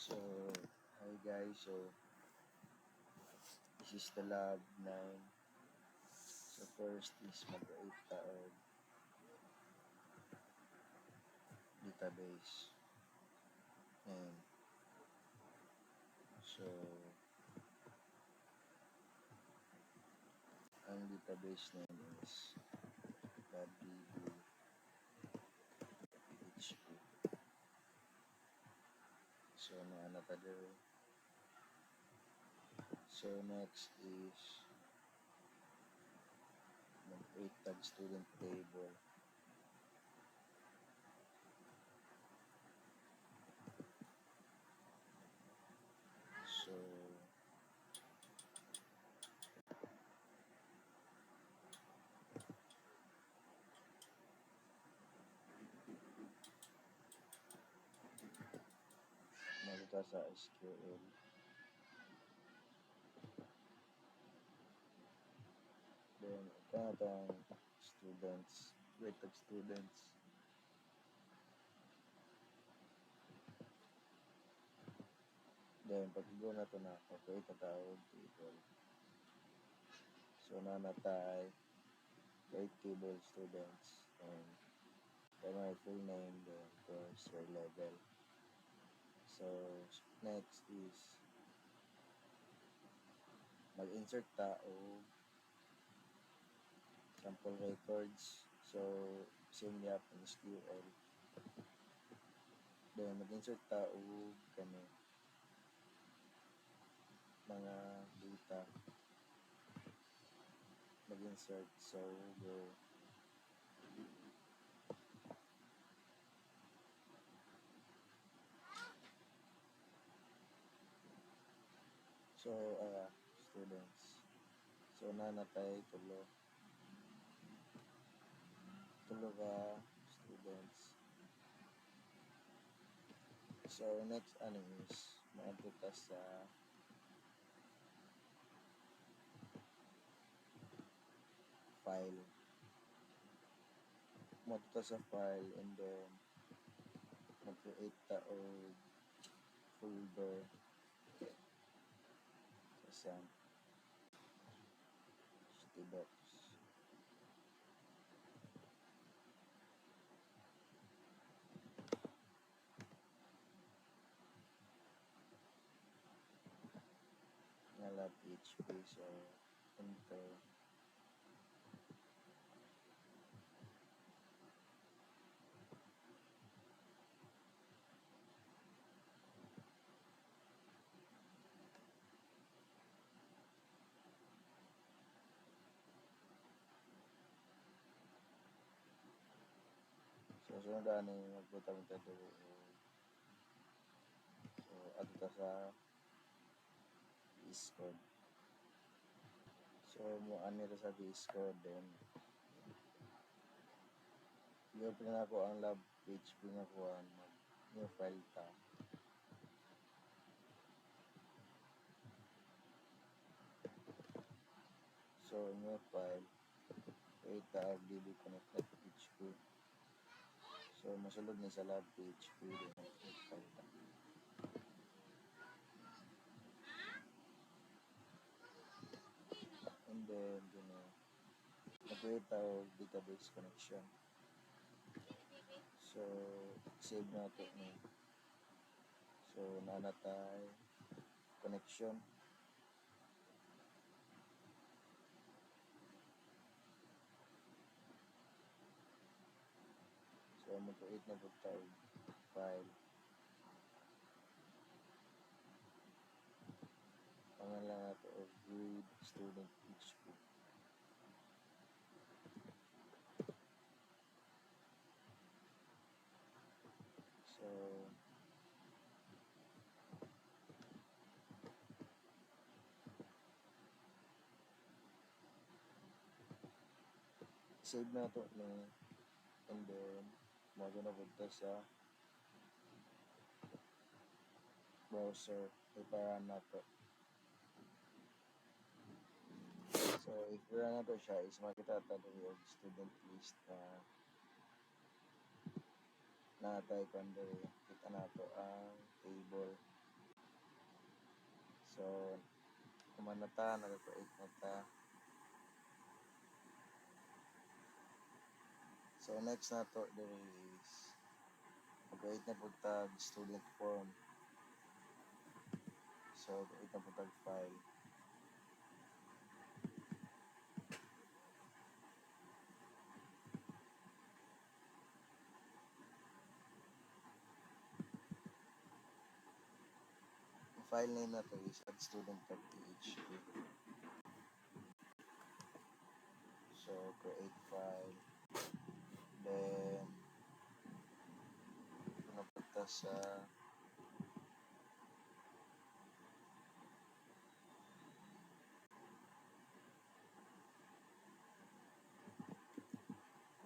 So, hi guys. So, this is the lab 9. So, first is mag-8 taog database. And, so, ang database name is wdb.php. So, naana ta dere. So, next is mag-8 tag student table. So, magta sa SQL. Then, ito na itong students. Wait, tag students. Then, pag-go na ito na, okay, tatawag table. So, nanatay 8 table students. And, my full name, then, of course, your level. So, next is, mag-insert tao, sample records. So, same yap in SQL. Then, mag-insert tao, kani, mga data. Mag-insert. So, go. So, students. So, nanatay, tulo ka students. So, next ano is, mapunta sa file. Mapunta sa file and then mag-create ta og folder sa htdocs. Nga PHP. So, enter. So, sunod ani magbuta mo tayo. So, ato ta sa Discord. So, mo ani ta sa Discord. Then, i-open na ako ang lab PHP nga ko ang new file ta. So, new file. Wait ta db connect.php. So, masulod ni sa lab PHP din ang file ta. And then, mag-create tayo database connection. So, save na ito ni. So, nanatay connection. So, mag-create na po tayo file. Pangalan na ito of grade student PHP. So, save na ito ni. And then, maganapunta sa browser. Iparan na ito. So, if run na ito siya, is makita ito yung student list na natay ko under. Kita na ito ang table. So, kumana ta, nag-create na ta. So, next na to, there is mag-create na po tag student form. So, create na po tag file. Ang file name na to is addstudent.php. So, create file. Then, punapunta sa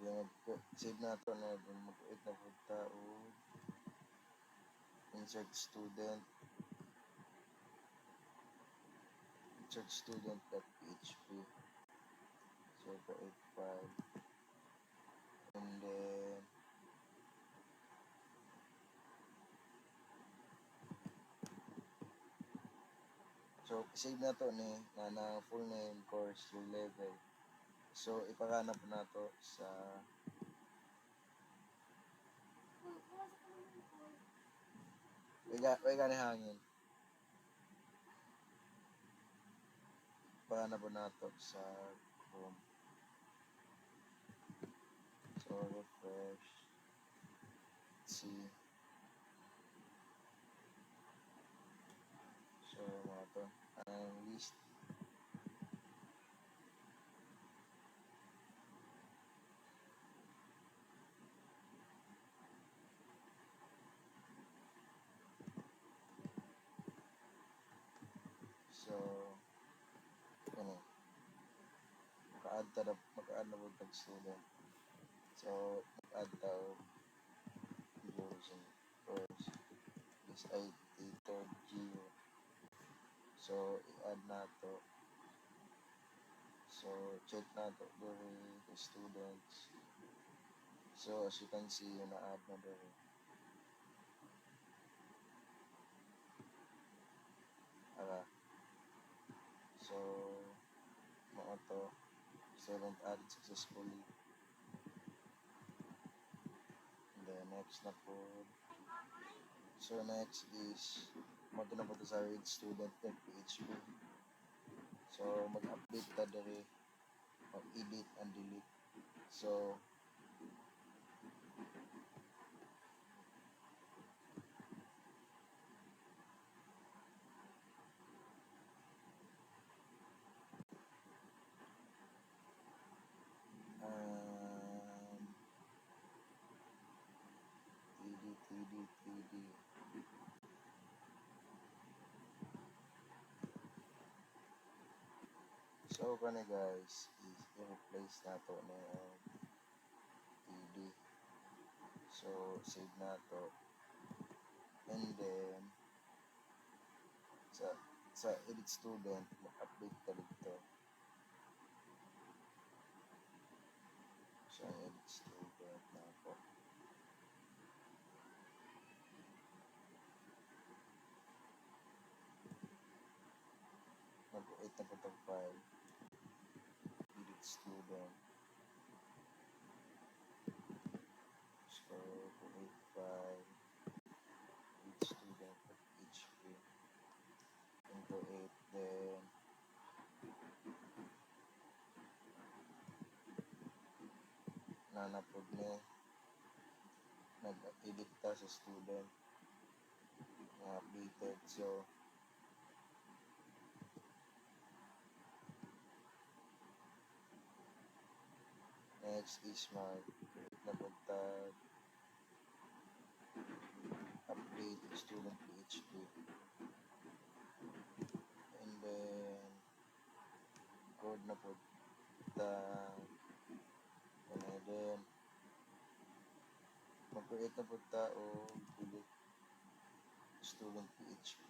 yung save na to na mag-create na punta o insert student student.php. So, create file. And then, so, save na to ni na full name, course, your level. So, ipakanap na to sa wala ni hangin. Ipakanap na to sa Chrome. So, refresh. See. So, mga to. Ang list. So, ano, maka-add na po tag student. So, mag-add tao using course. This ay third Geo. So, i-add na to. So, check na to the students. So, as you can see, na-add na doon. So, mga to, student added successfully. And then, next na po. So, next is, na po sa read student.php. So, mag-update ta dere, mag-edit and delete. So, td. So, kani guys, is i-replace na to na td. So, save na to. And then, sa edit student, mag-update ka dito. So, edit student na po. Mag-create na po itong file. Edit student. So, create file. Edit student.php. And create then nanapod ni nag-edit ta sa student na updated. So, next is mag-create na po tag update student PHP. And then, code na po tag and then, mag-create na po ta o delete student PHP.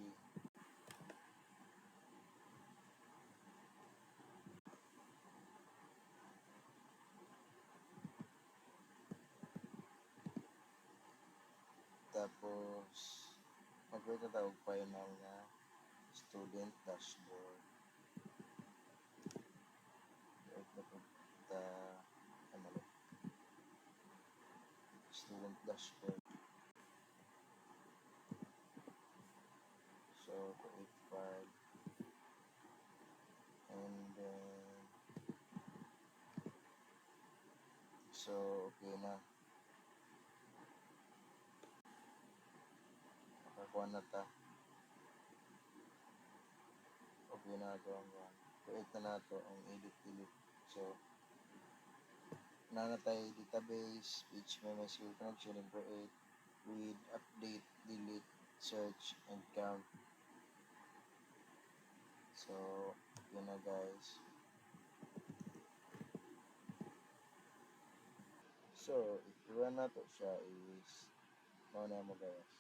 Tapos, mag-create na tawag final na student dashboard. Right na punta, ano, student dashboard. So, create file. And then, so, okay na. Nakakuha na ta. Okay na ito ang create na nato ang edit-delete. So, nanatay database, page MySQL connection, and create, read, update, delete, search, and count. So, yun na guys. So, if you want na to siya is, mauna mo guys.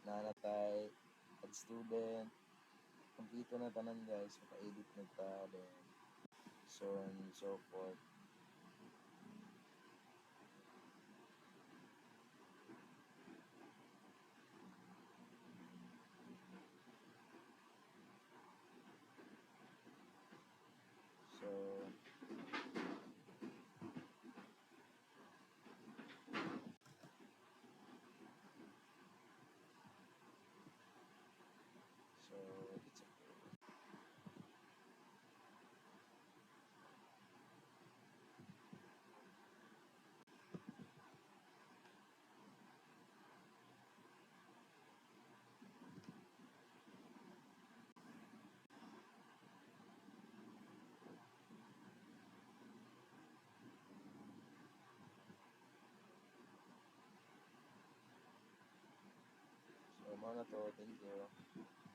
Nanatay, add student, kompleto na tanan guys, maka-edit na ta, then, so on and so forth. So, it's okay. So, mauna to, thank you.